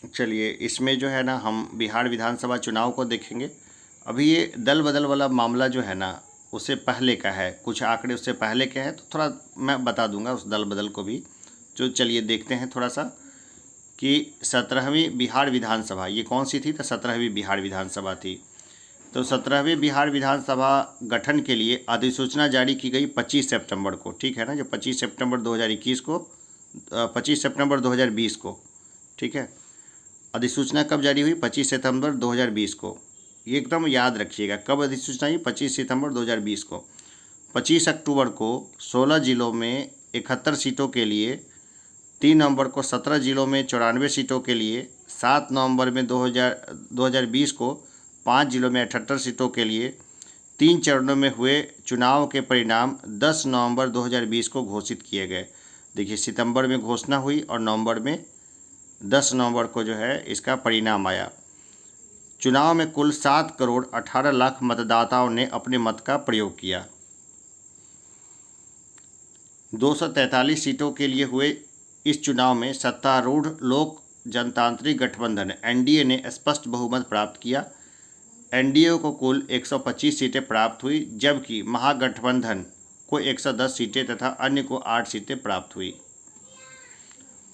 चलिए, इसमें जो है ना हम बिहार विधानसभा चुनाव को देखेंगे। अभी ये दल बदल वाला मामला जो है ना, उससे पहले का है, कुछ आंकड़े उससे पहले के हैं, तो थोड़ा मैं बता दूंगा उस दल बदल को भी। जो चलिए देखते हैं थोड़ा सा कि 17वीं बिहार विधानसभा ये कौन सी थी, तो 17वीं बिहार विधानसभा थी। तो 17वीं बिहार विधानसभा गठन के लिए अधिसूचना जारी की गई 25 सितंबर को, ठीक है ना, जो 25 सितंबर 2021 को 25 सितंबर 2020 को, ठीक है। अधिसूचना कब जारी हुई? 25 सितंबर 2020 को। ये एकदम याद रखिएगा, कब अधिसूचना हुई? 25 सितंबर 2020 को। 25 अक्टूबर को 16 जिलों में 71 सीटों के लिए, 3 नवंबर को 17 जिलों में 94 सीटों के लिए, 7 नवंबर में 2020 को 5 जिलों में 78 सीटों के लिए 3 चरणों में हुए चुनाव के परिणाम 10 नवंबर 2020 को घोषित किए गए। देखिए, सितंबर में घोषणा हुई और नवंबर में 10 नवंबर को जो है इसका परिणाम आया। चुनाव में कुल 7 करोड़ 18 लाख मतदाताओं ने अपने मत का प्रयोग किया। 243 सीटों के लिए हुए इस चुनाव में सत्तारूढ़ लोक जनतांत्रिक गठबंधन एनडीए ने स्पष्ट बहुमत प्राप्त किया। एनडीए को कुल 125 सीटें प्राप्त हुई, जबकि महागठबंधन को 110 सीटें तथा अन्य को 8 सीटें प्राप्त हुई।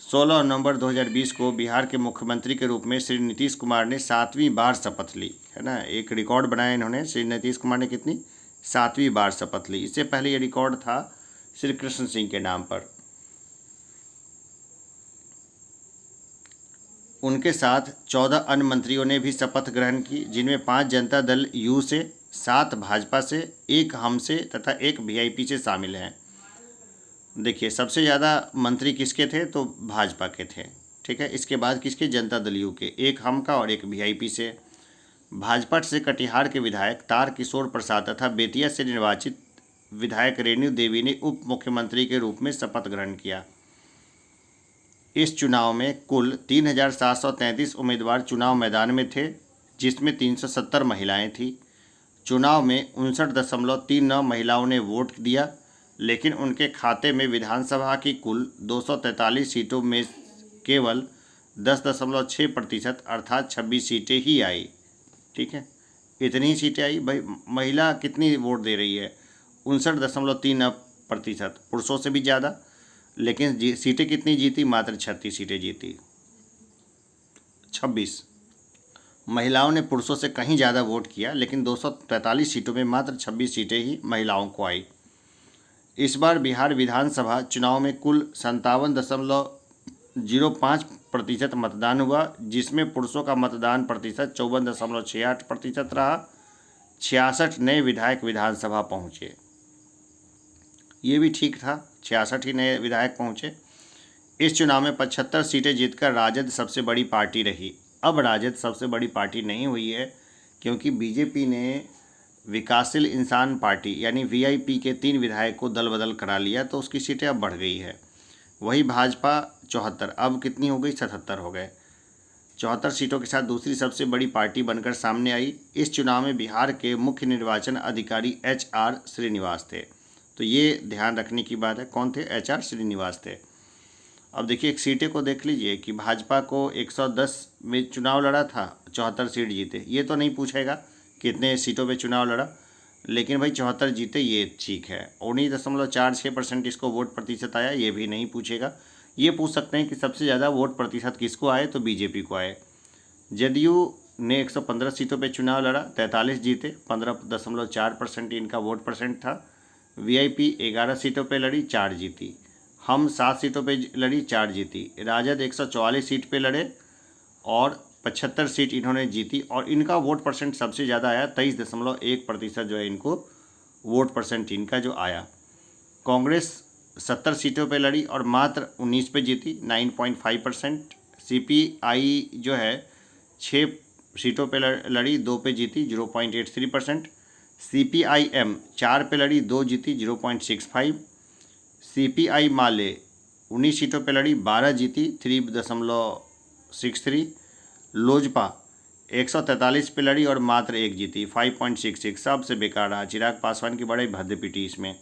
16 नवंबर 2020 को बिहार के मुख्यमंत्री के रूप में श्री नीतीश कुमार ने 7वीं बार शपथ ली, है ना। एक रिकॉर्ड बनाया इन्होंने, श्री नीतीश कुमार ने कितनी 7वीं बार शपथ ली। इससे पहले ये रिकॉर्ड था श्री कृष्ण सिंह के नाम पर। उनके साथ 14 अन्य मंत्रियों ने भी शपथ ग्रहण की, जिनमें 5 जनता दल यू से, 7 भाजपा से, 1 हम से तथा 1 वीआईपी से शामिल हैं। देखिए, सबसे ज़्यादा मंत्री किसके थे? तो भाजपा के थे, ठीक है। इसके बाद किसके? जनता दल यू के, 1 हम का और 1 वीआईपी से। भाजपा से कटिहार के विधायक तार किशोर प्रसाद तथा बेतिया से निर्वाचित विधायक रेणु देवी ने उप मुख्यमंत्री के रूप में शपथ ग्रहण किया। इस चुनाव में कुल 3,733 उम्मीदवार चुनाव मैदान में थे, जिसमें 370 महिलाएं थीं। चुनाव में 59.39 महिलाओं ने वोट दिया, लेकिन उनके खाते में विधानसभा की कुल 243 सीटों में केवल 10.6% अर्थात 26 सीटें ही आई, ठीक है। इतनी ही सीटें आई। भाई, महिला कितनी वोट दे रही है? 59.3%, पुरुषों से भी ज़्यादा। लेकिन सीटें कितनी जीती? मात्र 36 सीटें जीती। 26 महिलाओं ने पुरुषों से कहीं ज़्यादा वोट किया, लेकिन 243 सीटों में मात्र 26 सीटें ही महिलाओं को आई। इस बार बिहार विधानसभा चुनाव में कुल 57.05% मतदान हुआ, जिसमें पुरुषों का मतदान प्रतिशत 54.68% रहा। 66 नए विधायक विधानसभा पहुँचे, ये भी ठीक था, 66 ही नए विधायक पहुँचे। इस चुनाव में 75 सीटें जीतकर राजद सबसे बड़ी पार्टी रही। अब राजद सबसे बड़ी पार्टी नहीं हुई है, क्योंकि बीजेपी ने विकासशील इंसान पार्टी यानी वीआईपी के 3 विधायक को दल बदल करा लिया, तो उसकी सीटें अब बढ़ गई है। वही भाजपा 74, अब कितनी हो गई? 77 हो गए। 74 सीटों के साथ दूसरी सबसे बड़ी पार्टी बनकर सामने आई। इस चुनाव में बिहार के मुख्य निर्वाचन अधिकारी HR श्रीनिवास थे, तो ये ध्यान रखने की बात है। कौन थे? HR श्रीनिवास थे। अब देखिए, एक सीटें को देख लीजिए कि भाजपा को 110 में चुनाव लड़ा था, 74 सीट जीते। ये तो नहीं पूछेगा कितने सीटों पे चुनाव लड़ा, लेकिन भाई 74 जीते, ये ठीक है। 19.46% इसको वोट प्रतिशत आया, ये भी नहीं पूछेगा। ये पूछ सकते हैं कि सबसे ज़्यादा वोट प्रतिशत किसको आए, तो बीजेपी को आए। जदयू ने 115 सीटों पे चुनाव लड़ा, 43 जीते, 15.4% इनका वोट परसेंट था। वीआईपी 11 सीटों पे लड़ी, 4 जीती। हम 7 सीटों पे लड़ी, 4 जीती। राजद 144 सीट पे लड़े और 75 सीट इन्होंने जीती, और इनका वोट परसेंट सबसे ज़्यादा आया, 23.1% जो है इनको वोट परसेंट इनका जो आया। कांग्रेस 70 सीटों पे लड़ी और मात्र 19 पे जीती, 9.5%। CPI जो है 6 सीटों पे लड़ी, 2 पे जीती, 0.83%। CPIM 4 पे लड़ी, 2 जीती, 0.65। CPI माले 19 सीटों पे लड़ी, 12 जीती, 3.63। लोजपा 143 पे लड़ी और मात्र 1 जीती, 5.66। सबसे बेकार रहा, चिराग पासवान की बड़ी भद्द पिटी इसमें।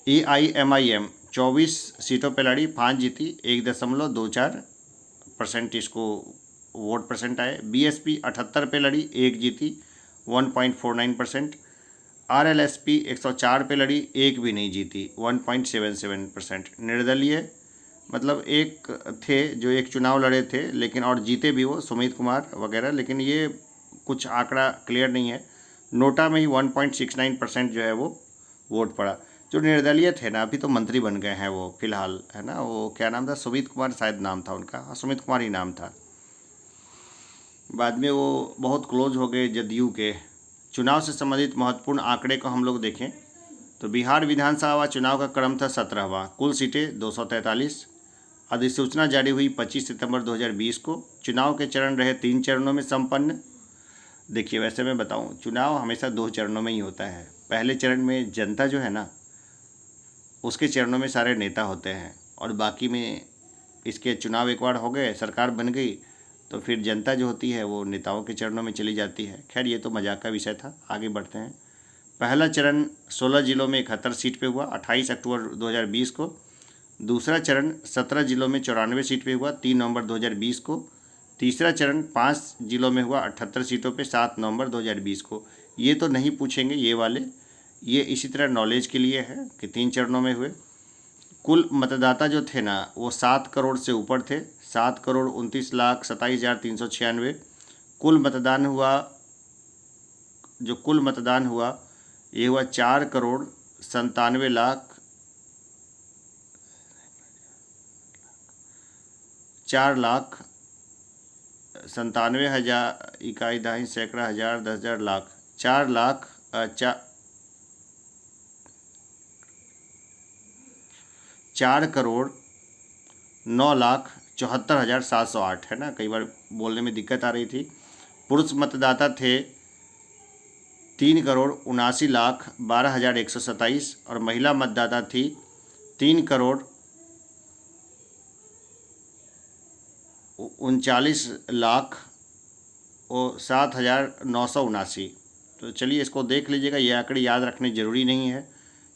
AIMIM 24 सीटों पे लड़ी, 5 जीती, 1.24। परसेंट इसको वोट परसेंट आए। बीएसपी 78 पे लड़ी, 1 जीती 1.49%। आरएलएसपी 104 पे लड़ी, 1 भी नहीं जीती 1.77%। निर्दलीय मतलब एक थे जो एक चुनाव लड़े थे लेकिन और जीते भी वो सुमित कुमार वगैरह, लेकिन ये कुछ आंकड़ा क्लियर नहीं है। नोटा में ही 1.69% जो है वो वोट पड़ा। जो निर्दलीय थे ना, अभी तो मंत्री बन गए हैं वो फिलहाल, है ना, वो क्या नाम था, सुमित कुमार शायद नाम था उनका, हाँ सुमित कुमार ही नाम था। बाद में वो बहुत क्लोज हो गए जदयू के। चुनाव से संबंधित महत्वपूर्ण आंकड़े को हम लोग देखें तो बिहार विधानसभा चुनाव का क्रम था 17वां, कुल सीटें 243। अधिसूचना जारी हुई 25 सितंबर 2020 को। चुनाव के चरण रहे 3 चरणों में संपन्न। देखिए वैसे मैं बताऊं, चुनाव हमेशा 2 चरणों में ही होता है। पहले चरण में जनता जो है ना, उसके चरणों में सारे नेता होते हैं, और बाकी में इसके चुनाव एक बार हो गए, सरकार बन गई, तो फिर जनता जो होती है वो नेताओं के चरणों में चली जाती है। खैर ये तो मजाक का विषय था, आगे बढ़ते हैं। पहला चरण 16 जिलों में 71 सीट पे हुआ 28 अक्टूबर 2020 को। दूसरा चरण 17 जिलों में 94 सीट पे हुआ 3 नवंबर 2020 को। तीसरा चरण 5 जिलों में हुआ 78 सीटों पे 7 नवंबर 2020 को। ये तो नहीं पूछेंगे ये वाले, ये इसी तरह नॉलेज के लिए है कि 3 चरणों में हुए। कुल मतदाता जो थे ना वो 7 करोड़ से ऊपर थे, 7,29,27,396। कुल मतदान हुआ, जो कुल मतदान हुआ ये हुआ 4,97,00,000 4,97,000 इकाई दहाई सैकड़ा हज़ार 10,000 लाख 4,09,74,708 है ना, कई बार बोलने में दिक्कत आ रही थी। पुरुष मतदाता थे 3,79,12,127 और महिला मतदाता थी 3,39,07,979। तो चलिए इसको देख लीजिएगा, ये आंकड़े याद रखने जरूरी नहीं है।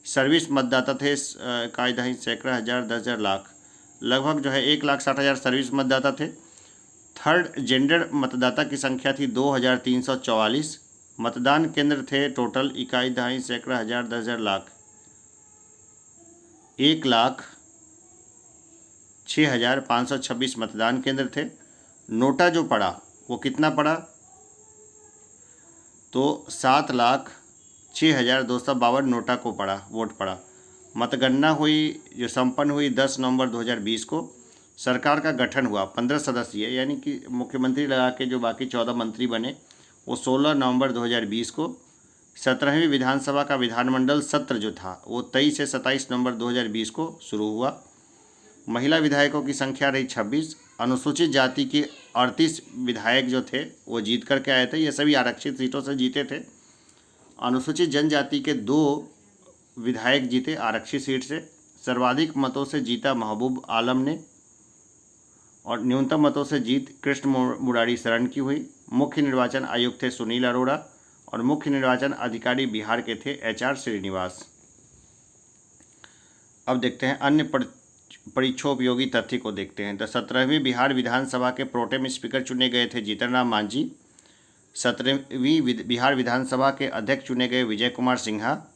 सर्विस मतदाता थे इकाई दहाई सैकड़ा हज़ार 10,000 लाख, लगभग जो है 1,60,000 सर्विस मतदाता थे। थर्ड जेंडर मतदाता की संख्या थी 2,344। मतदान केंद्र थे टोटल इकाई दहाई सैकड़ा हज़ार 10,000 लाख 1,06,526 मतदान केंद्र थे। नोटा जो पड़ा वो कितना पड़ा, तो 7,06,252 नोटा को पड़ा, वोट पड़ा। मतगणना हुई जो संपन्न हुई 10 नवंबर 2020 को। सरकार का गठन हुआ 15 सदस्यीय, यानी कि मुख्यमंत्री लगा के जो बाकी 14 मंत्री बने वो 16 नवंबर 2020 को। 17वीं विधानसभा का विधानमंडल सत्र जो था वो 23 से 27 नवंबर 2020 को शुरू हुआ। महिला विधायकों की संख्या रही 26। अनुसूचित जाति के 38 विधायक जो थे वो जीत करके आए थे, ये सभी आरक्षित सीटों से जीते थे। अनुसूचित जनजाति के 2 विधायक जीते आरक्षित सीट से। सर्वाधिक मतों से जीता महबूब आलम ने, और न्यूनतम मतों से जीत कृष्ण मुरारी शरण की हुई। मुख्य निर्वाचन आयुक्त थे सुनील अरोड़ा, और मुख्य निर्वाचन अधिकारी बिहार के थे HR श्रीनिवास। अब देखते हैं अन्य परीक्षोपयोगी तथ्य को देखते हैं। तो 17वीं बिहार विधानसभा के प्रोटेम स्पीकर चुने गए थे जीतन राम मांझी। 17वीं बिहार विधानसभा के अध्यक्ष चुने गए विजय कुमार सिन्हा।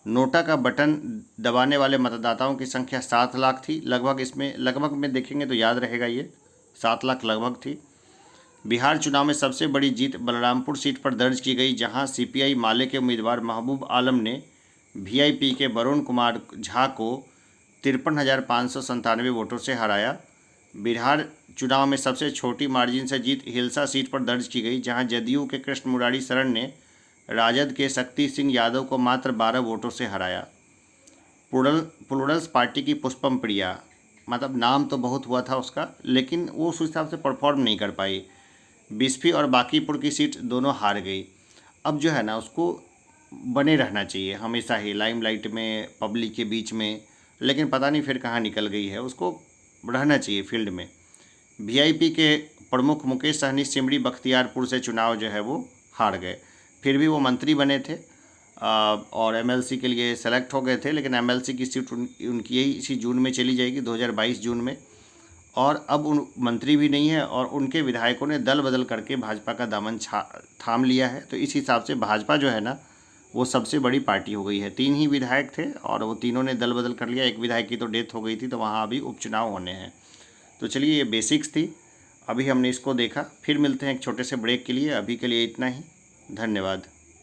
नोटा का बटन दबाने वाले मतदाताओं की संख्या 7 लाख थी, लगभग में देखेंगे तो याद रहेगा, ये 7 लाख लगभग थी। बिहार चुनाव में सबसे बड़ी जीत बलरामपुर सीट पर दर्ज की गई, जहां CPI माले के उम्मीदवार महबूब आलम ने VIP के वरुण कुमार झा को 53,597 वोटों से हराया। बिहार चुनाव में सबसे छोटी मार्जिन से जीत हिलसा सीट पर दर्ज की गई, जहां जदयू के कृष्ण मुरारी शरण ने राजद के शक्ति सिंह यादव को मात्र 12 वोटों से हराया। प्लूरल्स पार्टी की पुष्पम प्रिया, मतलब नाम तो बहुत हुआ था उसका, लेकिन वो उस हिसाब से परफॉर्म नहीं कर पाई। बिस्फी और बांकीपुर की सीट दोनों हार गई। अब जो है ना उसको बने रहना चाहिए हमेशा ही लाइमलाइट में, पब्लिक के बीच में, लेकिन पता नहीं फिर कहाँ निकल गई है, उसको रहना चाहिए फील्ड में। VIP के प्रमुख मुकेश सहनी सिमरी बख्तियारपुर से चुनाव जो है वो हार गए, फिर भी वो मंत्री बने थे और MLC के लिए सेलेक्ट हो गए थे, लेकिन MLC की सीट उनकी यही इसी जून में चली जाएगी, 2022 जून में। और अब उन मंत्री भी नहीं है और उनके विधायकों ने दल बदल करके भाजपा का दामन थाम लिया है। तो इस हिसाब से भाजपा जो है ना वो सबसे बड़ी पार्टी हो गई है। 3 ही विधायक थे और वो तीनों ने दल बदल कर लिया। एक विधायक की तो डेथ हो गई थी, तो वहाँ अभी उपचुनाव होने हैं। तो चलिए, ये बेसिक्स थी, अभी हमने इसको देखा। फिर मिलते हैं एक छोटे से ब्रेक के लिए। अभी के लिए इतना ही, धन्यवाद।